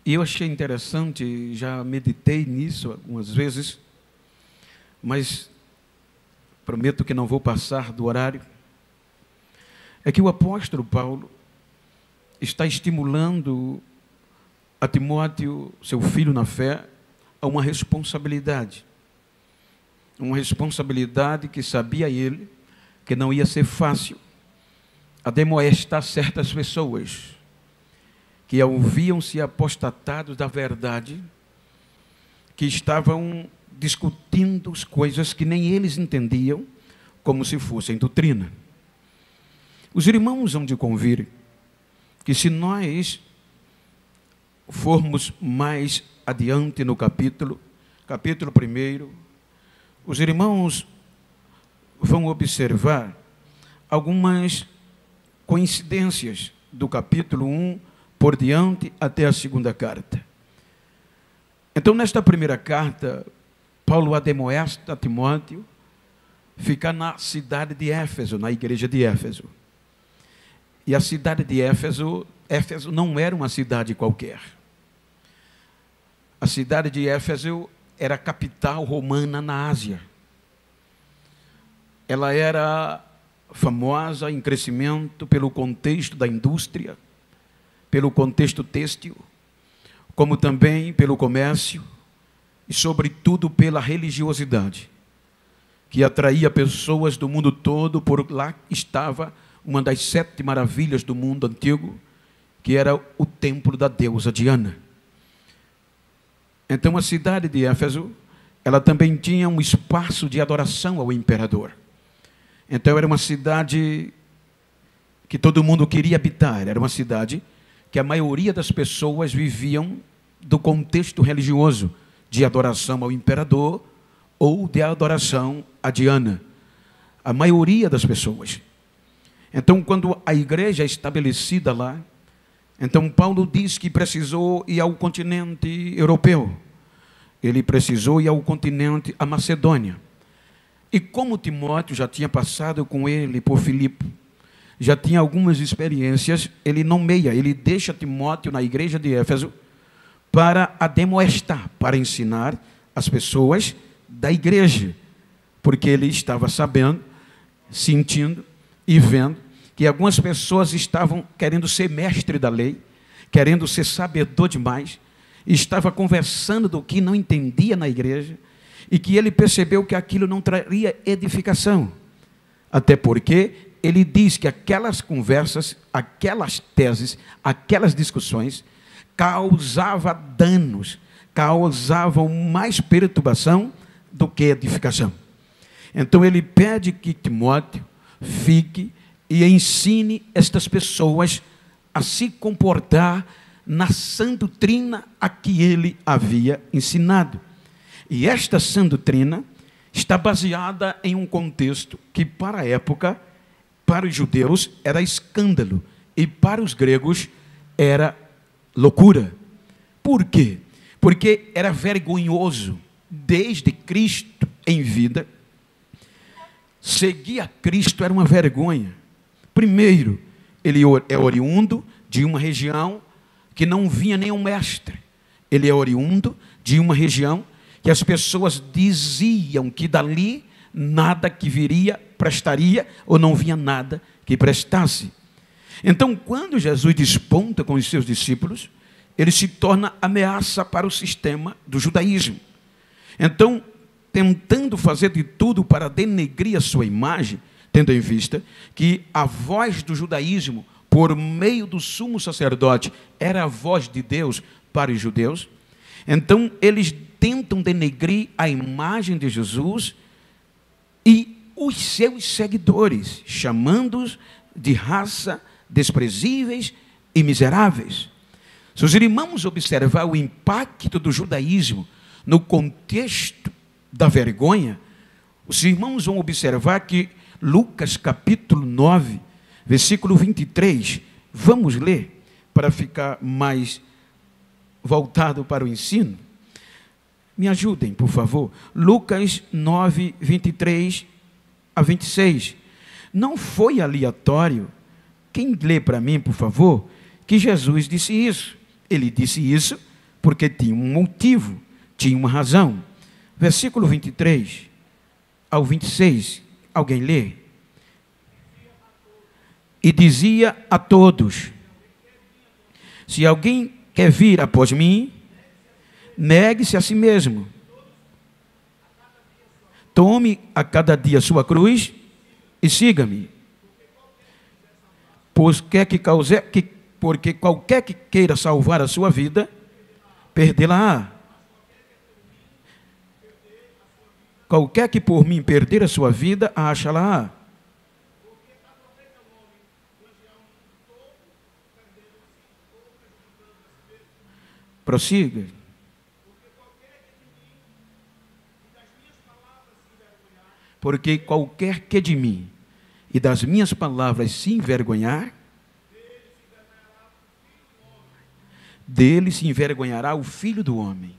E eu achei interessante, já meditei nisso algumas vezes, mas prometo que não vou passar do horário. É que o apóstolo Paulo está estimulando a Timóteo, seu filho na fé, a uma responsabilidade. Uma responsabilidade que sabia ele que não ia ser fácil admoestar certas pessoas que ouviam-se apostatados da verdade, que estavam discutindo as coisas que nem eles entendiam, como se fossem doutrina. Os irmãos vão de convir que se nós formos mais adiante no capítulo 1, os irmãos vão observar algumas coincidências do capítulo 1 por diante até a segunda carta. Então, nesta primeira carta, Paulo admoesta a Timóteo ficar na cidade de Éfeso, na igreja de Éfeso. E a cidade de Éfeso não era uma cidade qualquer. A cidade de Éfeso era a capital romana na Ásia. Ela era famosa em crescimento pelo contexto da indústria, pelo contexto têxtil, como também pelo comércio e, sobretudo, pela religiosidade, que atraía pessoas do mundo todo. Por lá estava uma das 7 maravilhas do mundo antigo, que era o templo da deusa Diana. Então, a cidade de Éfeso, ela também tinha um espaço de adoração ao imperador. Então, era uma cidade que todo mundo queria habitar, era uma cidade que a maioria das pessoas viviam do contexto religioso, de adoração ao imperador ou de adoração a Diana. A maioria das pessoas. Então, quando a igreja é estabelecida lá, então Paulo diz que precisou ir ao continente europeu. Ele precisou ir ao continente, a Macedônia. E como Timóteo já tinha passado com ele por Filipe, já tinha algumas experiências, ele nomeia, ele deixa Timóteo na igreja de Éfeso para admoestar, para ensinar as pessoas da igreja, porque ele estava sabendo, sentindo e vendo que algumas pessoas estavam querendo ser mestre da lei, querendo ser sabedor demais, e estava conversando do que não entendia na igreja, e que ele percebeu que aquilo não traria edificação. Até porque ele diz que aquelas conversas, aquelas teses, aquelas discussões causavam danos, causavam mais perturbação do que edificação. Então ele pede que Timóteo fique e ensine estas pessoas a se comportar na sã doutrina a que ele havia ensinado. E esta sã doutrina está baseada em um contexto que, para a época, para os judeus era escândalo e para os gregos era loucura. Por quê? Porque era vergonhoso, desde Cristo em vida, seguir a Cristo era uma vergonha. Primeiro, ele é oriundo de uma região que não vinha nenhum mestre. Ele é oriundo de uma região que as pessoas diziam que dali nada que viria prestaria, ou não vinha nada que prestasse. Então, quando Jesus desponta com os seus discípulos, ele se torna ameaça para o sistema do judaísmo. Então, tentando fazer de tudo para denegrir a sua imagem, tendo em vista que a voz do judaísmo, por meio do sumo sacerdote, era a voz de Deus para os judeus, então eles tentam denegrir a imagem de Jesus e os seus seguidores, chamando-os de raça, desprezíveis e miseráveis. Se os irmãos observar o impacto do judaísmo no contexto da vergonha, os irmãos vão observar que Lucas capítulo 9, versículo 23, vamos ler para ficar mais voltado para o ensino. Me ajudem, por favor. Lucas 9, 23 a 26. Não foi aleatório. Quem lê para mim, por favor, que Jesus disse isso. Ele disse isso porque tinha um motivo, tinha uma razão. Versículo 23 ao 26, alguém lê? E dizia a todos: se alguém quer vir após mim, negue-se a si mesmo. Tome a cada dia sua cruz e siga-me. Porque qualquer que queira salvar a sua vida, perdê-la-á. Qualquer que por mim perder a sua vida, acha-la-á. Prossiga. Porque qualquer que de mim e das minhas palavras se envergonhar, dele se envergonhará o Filho do Homem,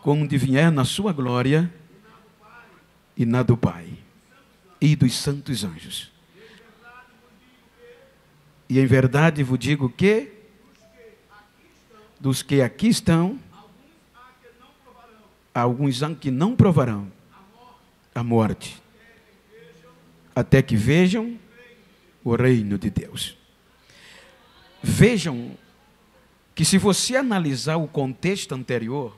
quando vier na sua glória e na do Pai e dos santos anjos. E em verdade vos digo que dos que aqui estão, alguns há que não provarão a morte, até que vejam o reino de Deus. Vejam que, se você analisar o contexto anterior,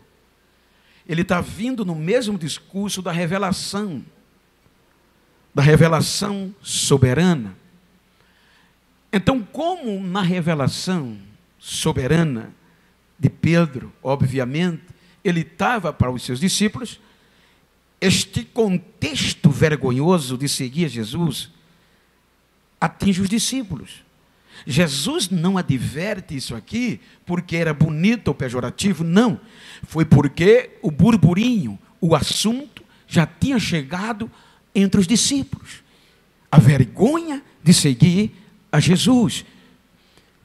ele está vindo no mesmo discurso da revelação soberana. Então, como na revelação soberana de Pedro, obviamente, ele estava para os seus discípulos, este contexto vergonhoso de seguir Jesus atinge os discípulos. Jesus não adverte isso aqui porque era bonito ou pejorativo, não. Foi porque o burburinho, o assunto, já tinha chegado entre os discípulos. A vergonha de seguir a Jesus.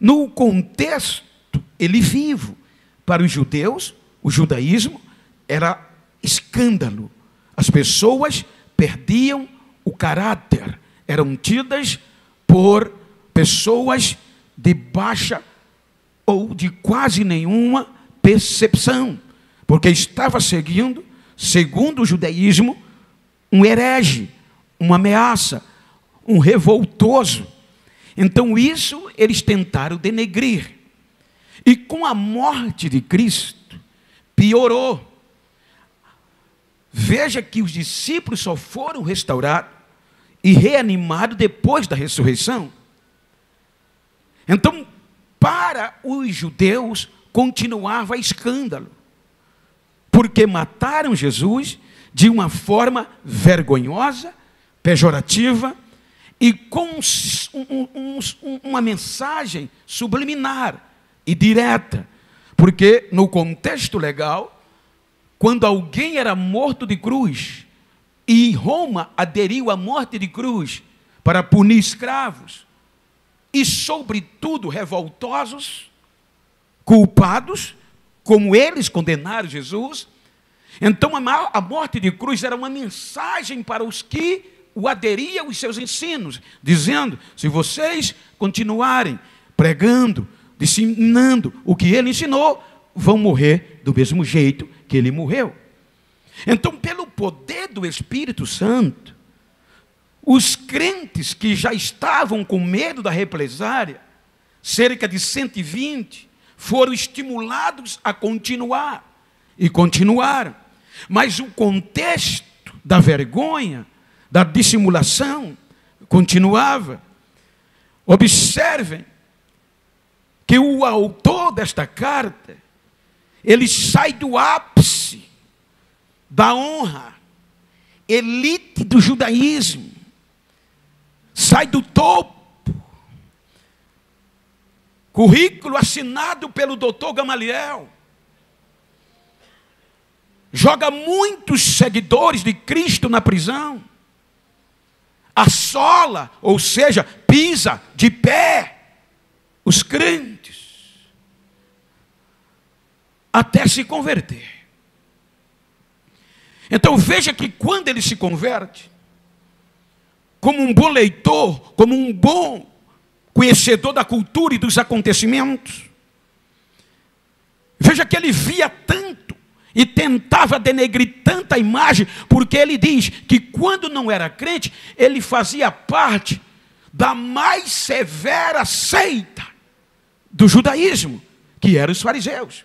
No contexto, ele vivo. Para os judeus, o judaísmo era escândalo. As pessoas perdiam o caráter. Eram tidas por pessoas de baixa ou de quase nenhuma percepção, porque estava seguindo, segundo o judaísmo, um herege, uma ameaça, um revoltoso. Então isso eles tentaram denegrir. E com a morte de Cristo, piorou. Veja que os discípulos só foram restaurados e reanimados depois da ressurreição. Então, para os judeus, continuava escândalo, porque mataram Jesus de uma forma vergonhosa, pejorativa, e com uma mensagem subliminar e direta, porque no contexto legal, quando alguém era morto de cruz, e Roma aderiu à morte de cruz para punir escravos, e sobretudo revoltosos, culpados, como eles condenaram Jesus, então a morte de cruz era uma mensagem para os que o aderiam aos seus ensinos, dizendo: se vocês continuarem pregando, disseminando o que ele ensinou, vão morrer do mesmo jeito que ele morreu. Então, pelo poder do Espírito Santo, os crentes que já estavam com medo da represária, cerca de 120, foram estimulados a continuar, e continuaram. Mas o contexto da vergonha, da dissimulação, continuava. Observem que o autor desta carta, ele sai do ápice da honra, elite do judaísmo, sai do topo, currículo assinado pelo doutor Gamaliel, joga muitos seguidores de Cristo na prisão, assola, ou seja, pisa de pé os crentes, até se converter. Então veja que quando ele se converte, como um bom leitor, como um bom conhecedor da cultura e dos acontecimentos, Veja que ele via tanto e tentava denegrir tanta imagem, porque ele diz que quando não era crente, ele fazia parte da mais severa seita do judaísmo, que eram os fariseus.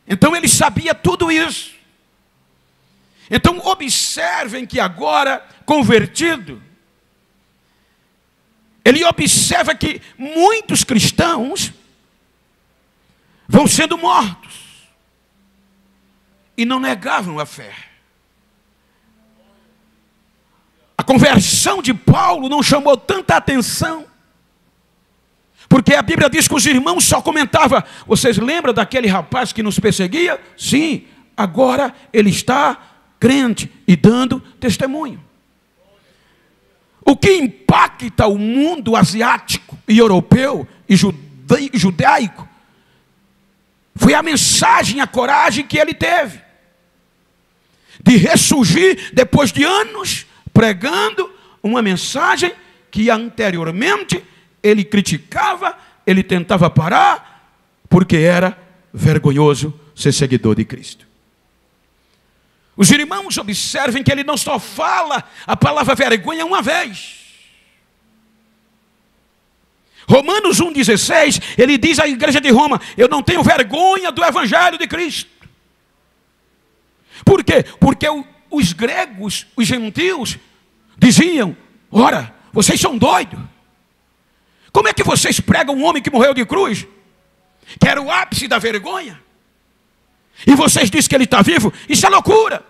Então ele sabia tudo isso. Então observem que agora, convertido, ele observa que muitos cristãos vão sendo mortos e não negavam a fé. A conversão de Paulo não chamou tanta atenção, porque a Bíblia diz que os irmãos só comentavam: vocês lembram daquele rapaz que nos perseguia? Sim, agora ele está crente e dando testemunho. O que impacta o mundo asiático e europeu e judaico foi a mensagem, a coragem que ele teve de ressurgir depois de anos pregando uma mensagem que anteriormente ele criticava, ele tentava parar, porque era vergonhoso ser seguidor de Cristo. Os irmãos observem que ele não só fala a palavra vergonha uma vez. Romanos 1,16, ele diz à igreja de Roma: eu não tenho vergonha do evangelho de Cristo. Por quê? Porque os gregos, os gentios, diziam: ora, vocês são doidos. Como é que vocês pregam um homem que morreu de cruz, que era o ápice da vergonha, e vocês dizem que ele está vivo? Isso é loucura.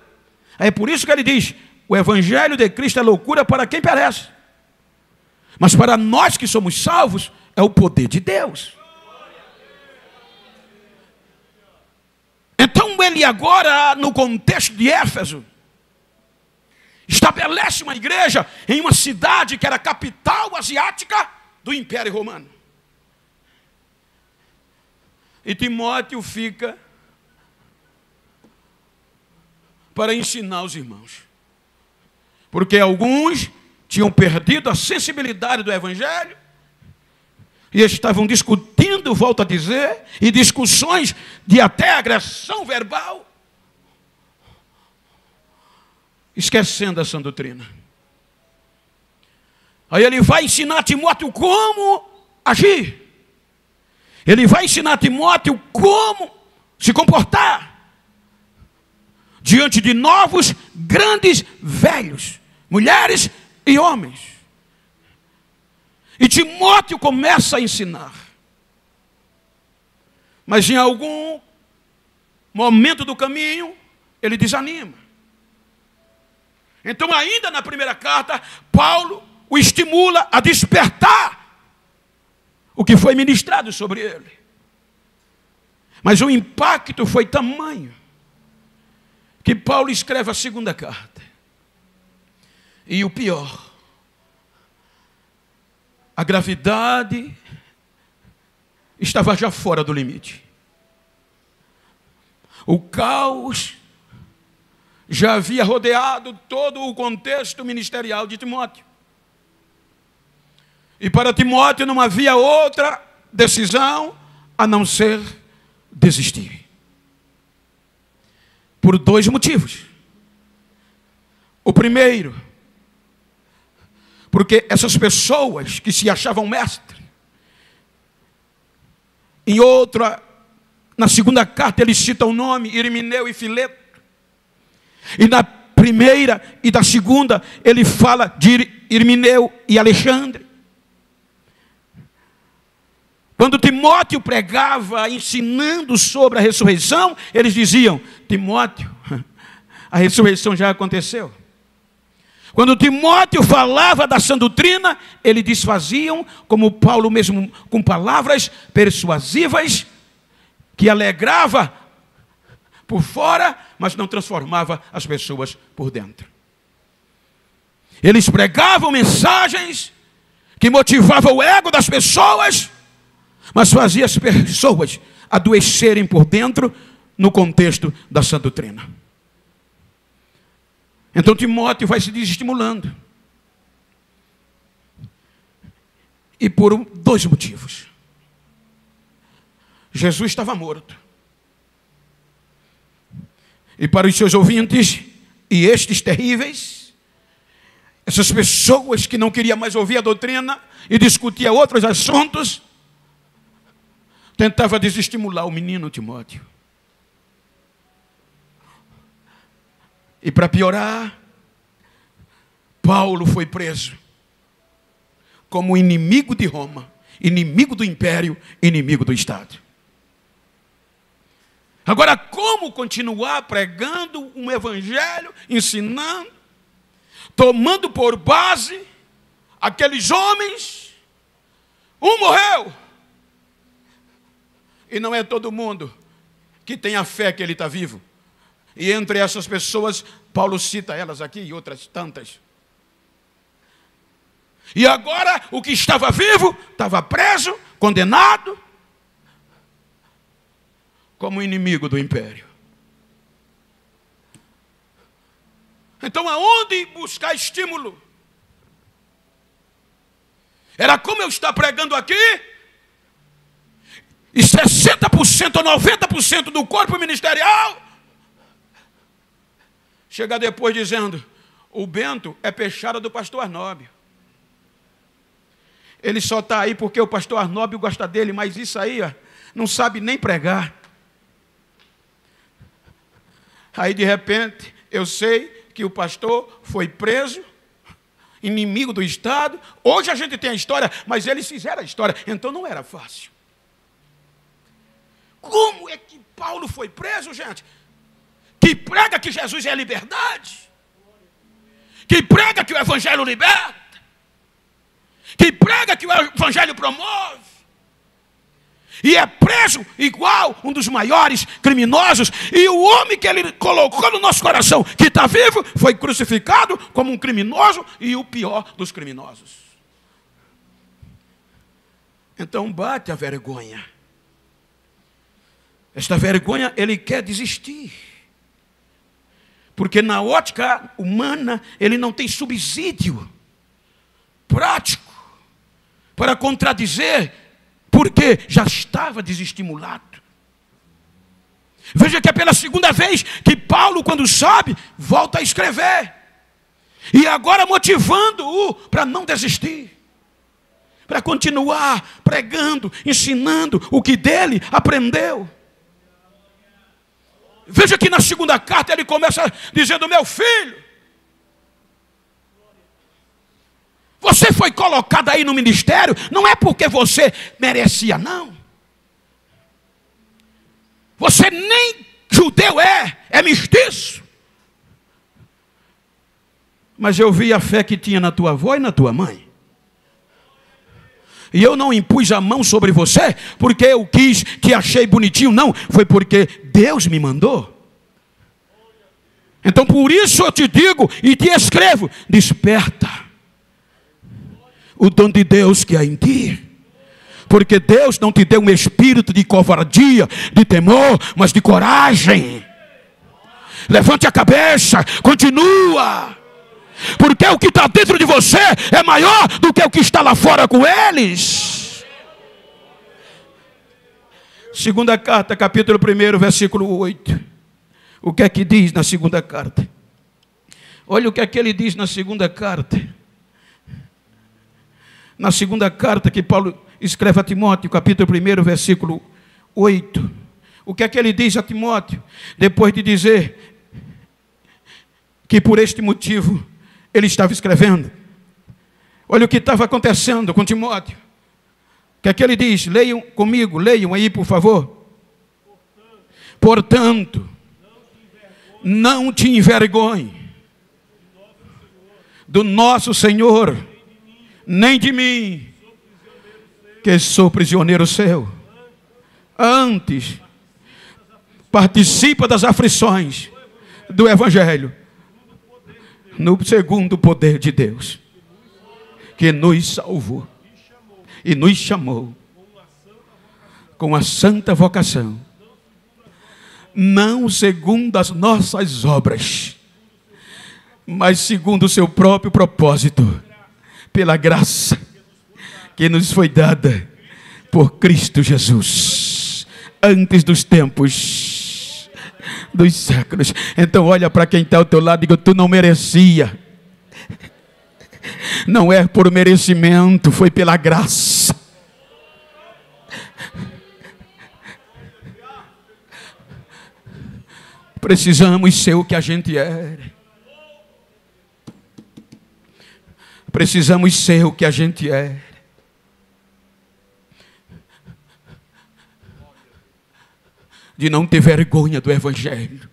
É por isso que ele diz: o evangelho de Cristo é loucura para quem perece, mas para nós que somos salvos, é o poder de Deus. Então ele agora, no contexto de Éfeso, estabelece uma igreja em uma cidade que era a capital asiática do Império Romano. E Timóteo fica para ensinar os irmãos, porque alguns tinham perdido a sensibilidade do evangelho e estavam discutindo, volto a dizer, e discussões de até agressão verbal, esquecendo essa doutrina. Aí ele vai ensinar a Timóteo como agir. Ele vai ensinar a Timóteo como se comportar diante de novos, grandes, velhos, mulheres e homens. E Timóteo começa a ensinar. Mas em algum momento do caminho, ele desanima. Então, ainda na primeira carta, Paulo o estimula a despertar o que foi ministrado sobre ele. Mas o impacto foi tamanho que Paulo escreve a segunda carta. E o pior, a gravidade estava já fora do limite. O caos já havia rodeado todo o contexto ministerial de Timóteo. E para Timóteo não havia outra decisão a não ser desistir. Por dois motivos. O primeiro, porque essas pessoas que se achavam mestres, em outra, na segunda carta ele cita o nome Himeneu e Fileto, e na primeira e da segunda ele fala de Himeneu e Alexandre. Quando Timóteo pregava ensinando sobre a ressurreição, eles diziam: Timóteo, a ressurreição já aconteceu. Quando Timóteo falava da sã doutrina, eles desfaziam, como Paulo mesmo, com palavras persuasivas, que alegrava por fora, mas não transformava as pessoas por dentro. Eles pregavam mensagens que motivavam o ego das pessoas, mas fazia as pessoas adoecerem por dentro no contexto da sã doutrina. Então Timóteo vai se desestimulando. E por dois motivos. Jesus estava morto. E para os seus ouvintes, e estes terríveis, essas pessoas que não queriam mais ouvir a doutrina e discutir outros assuntos, tentava desestimular o menino Timóteo. E para piorar, Paulo foi preso como inimigo de Roma, inimigo do império, inimigo do Estado. Agora, como continuar pregando um evangelho, ensinando, tomando por base aqueles homens? Um morreu. E não é todo mundo que tem a fé que ele está vivo. E entre essas pessoas, Paulo cita elas aqui e outras tantas. E agora, o que estava vivo, estava preso, condenado, como inimigo do império. Então, aonde buscar estímulo? Era como eu estar pregando aqui, e 60% ou 90% do corpo ministerial chega depois dizendo: o Bento é peixada do pastor Arnóbio. Ele só está aí porque o pastor Arnóbio gosta dele, mas isso aí, ó, não sabe nem pregar. Aí, de repente, eu sei que o pastor foi preso, inimigo do Estado. Hoje a gente tem a história, mas eles fizeram a história, então não era fácil. Como é que Paulo foi preso, gente? Que prega que Jesus é a liberdade, que prega que o evangelho liberta, que prega que o evangelho promove, e é preso igual um dos maiores criminosos. E o homem que ele colocou no nosso coração, que está vivo, foi crucificado como um criminoso e o pior dos criminosos. Então bate a vergonha. Esta vergonha, ele quer desistir. Porque na ótica humana, ele não tem subsídio prático para contradizer, porque já estava desestimulado. Veja que é pela segunda vez que Paulo, quando sabe, volta a escrever. E agora motivando-o para não desistir, para continuar pregando, ensinando o que dele aprendeu. Veja que na segunda carta ele começa dizendo: meu filho, você foi colocado aí no ministério, não é porque você merecia, não. Você nem judeu é mestiço. Mas eu vi a fé que tinha na tua avó e na tua mãe. E eu não impus a mão sobre você porque eu quis, te achei bonitinho, não. Foi porque Deus me mandou. Então por isso eu te digo e te escrevo: desperta o dom de Deus que há em ti. Porque Deus não te deu um espírito de covardia, de temor, mas de coragem. Levante a cabeça, continua. Porque o que está dentro de você é maior do que o que está lá fora com eles. Segunda carta, capítulo 1, versículo 8. O que é que diz na segunda carta? Olha o que é que ele diz na segunda carta. Na segunda carta que Paulo escreve a Timóteo, capítulo 1, versículo 8. O que é que ele diz a Timóteo? Depois de dizer que por este motivo ele estava escrevendo. Olha o que estava acontecendo com Timóteo. O que é que ele diz? Leiam comigo, leiam aí, por favor. Portanto, não te envergonhe do nosso Senhor, nem de mim, que sou prisioneiro seu. Antes, participa das aflições do Evangelho, no segundo poder de Deus, que nos salvou e nos chamou com a santa vocação, não segundo as nossas obras, mas segundo o seu próprio propósito, pela graça que nos foi dada por Cristo Jesus, antes dos tempos, dos séculos. Então olha para quem está ao teu lado e diga: tu não merecia. Não é por merecimento, foi pela graça. Precisamos ser o que a gente é. Precisamos ser o que a gente é. De não ter vergonha do Evangelho.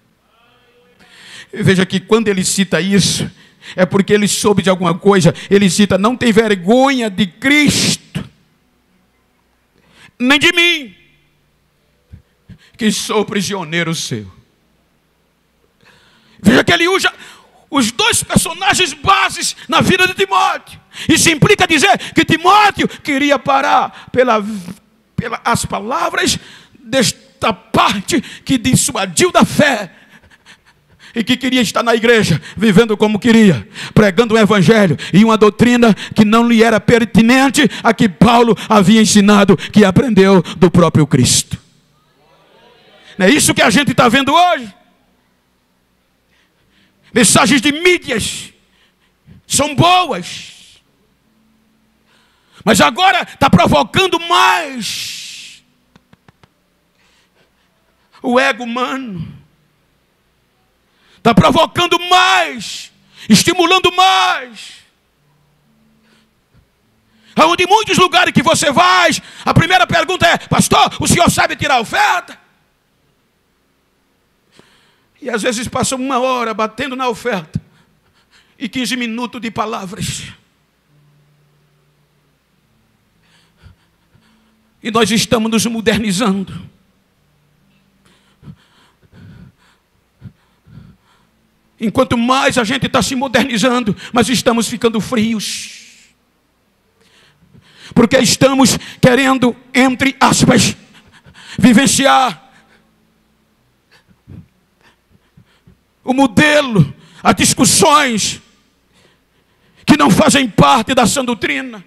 E veja que quando ele cita isso, é porque ele soube de alguma coisa. Ele cita: não tem vergonha de Cristo, nem de mim, que sou prisioneiro seu. Veja que ele usa os dois personagens bases na vida de Timóteo. Isso implica dizer que Timóteo queria parar pelas palavras desta parte que dissuadiu da fé. E que queria estar na igreja, vivendo como queria, pregando o Evangelho e uma doutrina que não lhe era pertinente a que Paulo havia ensinado, que aprendeu do próprio Cristo. Não é isso que a gente está vendo hoje? Mensagens de mídias são boas, mas agora está provocando mais o ego humano, está provocando mais, estimulando mais. Aonde em muitos lugares que você vai, a primeira pergunta é: pastor, o senhor sabe tirar oferta? E às vezes passa 1 hora batendo na oferta e 15 minutos de palavras. E nós estamos nos modernizando. Enquanto mais a gente está se modernizando, mas estamos ficando frios. Porque estamos querendo, entre aspas, vivenciar o modelo, as discussões que não fazem parte da sã doutrina.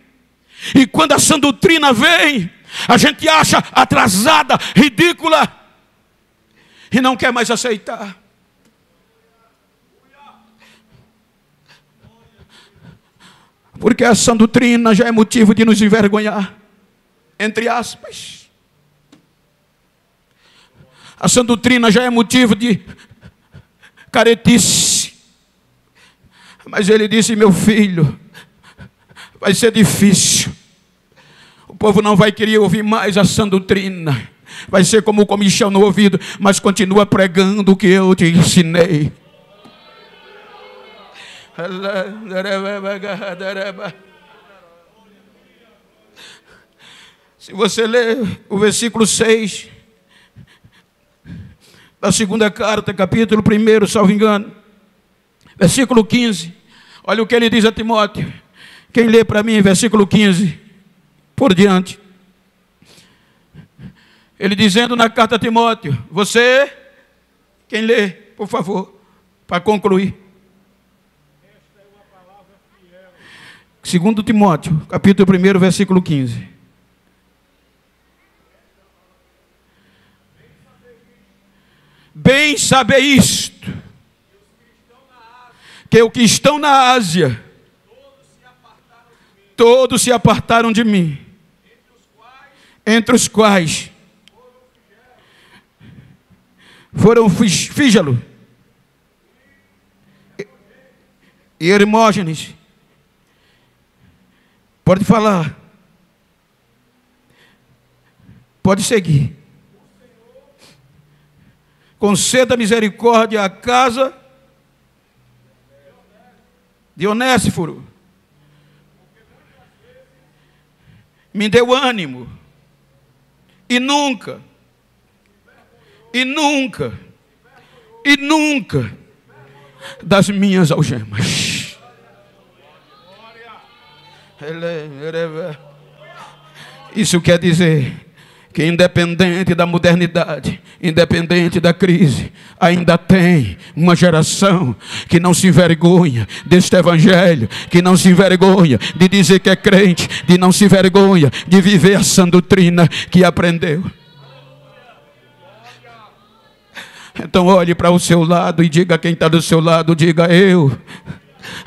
E quando a sã doutrina vem, a gente acha atrasada, ridícula, e não quer mais aceitar. Porque a sã doutrina já é motivo de nos envergonhar, entre aspas. A sã doutrina já é motivo de caretice. Mas ele disse: meu filho, vai ser difícil. O povo não vai querer ouvir mais a sã doutrina. Vai ser como o comichão no ouvido, mas continua pregando o que eu te ensinei. Se você ler o versículo 6 da segunda carta, capítulo 1, salvo engano, versículo 15, olha o que ele diz a Timóteo. Quem lê para mim, versículo 15 por diante. Ele dizendo na carta a Timóteo: você, quem lê, por favor, para concluir. 2 Timóteo, capítulo 1, versículo 15. Bem saber isto, que os que estão na Ásia, todos se apartaram de mim, entre os quais foram Fígelo e Hermógenes. Pode falar. Pode seguir. Conceda misericórdia à casa de Onésiforo. Me deu ânimo. E nunca das minhas algemas. Isso quer dizer que independente da modernidade, independente da crise, ainda tem uma geração que não se envergonha deste evangelho, que não se envergonha de dizer que é crente, de não se envergonha de viver a sã doutrina que aprendeu. Então olhe para o seu lado e diga a quem está do seu lado, diga: eu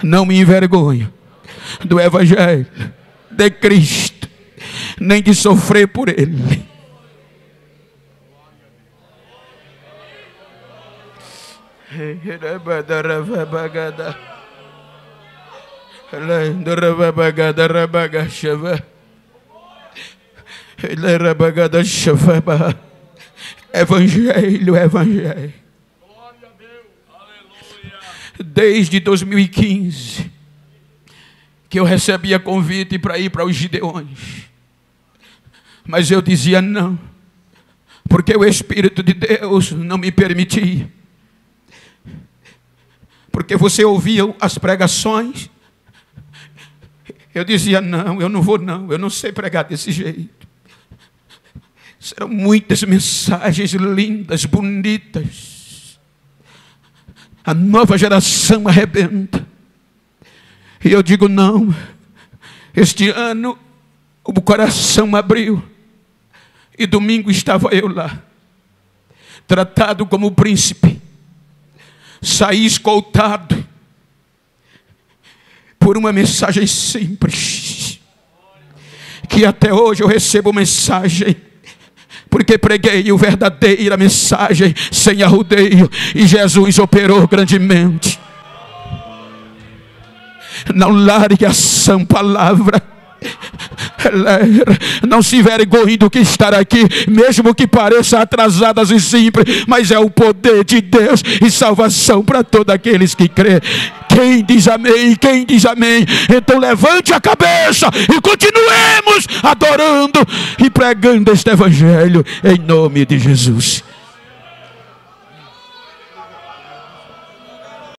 não me envergonho do Evangelho de Cristo, nem de sofrer por Ele. Evangelho, Evangelho. Desde 2015 que eu recebia convite para ir para os Gideões, mas eu dizia não, porque o Espírito de Deus não me permitia. Porque você ouvia as pregações, eu dizia não, eu não vou não, eu não sei pregar desse jeito. Serão muitas mensagens lindas, bonitas. A nova geração arrebenta. E eu digo não. Este ano o coração abriu. E domingo estava eu lá, tratado como príncipe. Saí escoltado por uma mensagem simples, que até hoje eu recebo mensagem, porque preguei a verdadeira mensagem, sem arrudeio, e Jesus operou grandemente. Não largue a sã palavra. Não se envergonhe do que estar aqui, mesmo que pareça atrasadas e simples, mas é o poder de Deus e salvação para todos aqueles que crêem. Quem diz amém? Quem diz amém? Então levante a cabeça e continuemos adorando e pregando este Evangelho em nome de Jesus.